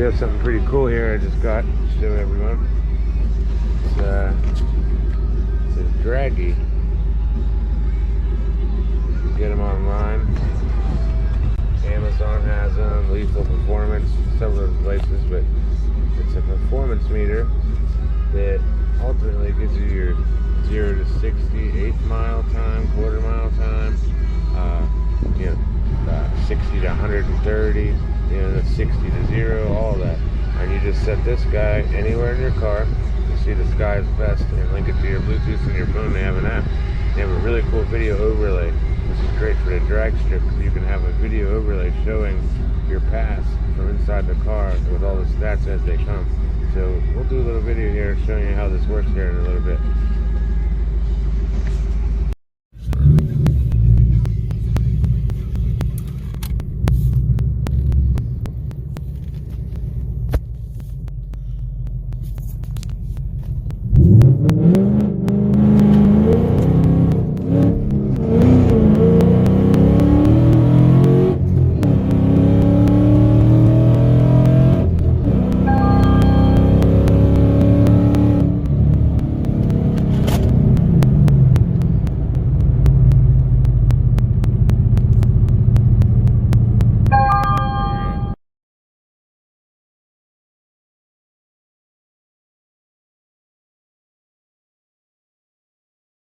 We have something pretty cool here I just got to show everyone. It's a Dragy. You can get them online. Amazon has them, Lethal Performance, several other places, but it's a performance meter that ultimately gives you your 0 to 60, 1/8 mile time, 1/4 mile time, 60 to 130, 60 to 0, all that. And you just set this guy anywhere in your car. You see the Sky's Best and link it to your Bluetooth and your phone. They have an app. They have a really cool video overlay, which is great for the drag strip because you can have a video overlay showing your pass from inside the car with all the stats as they come. So we'll do a little video here showing you how this works here in a little bit.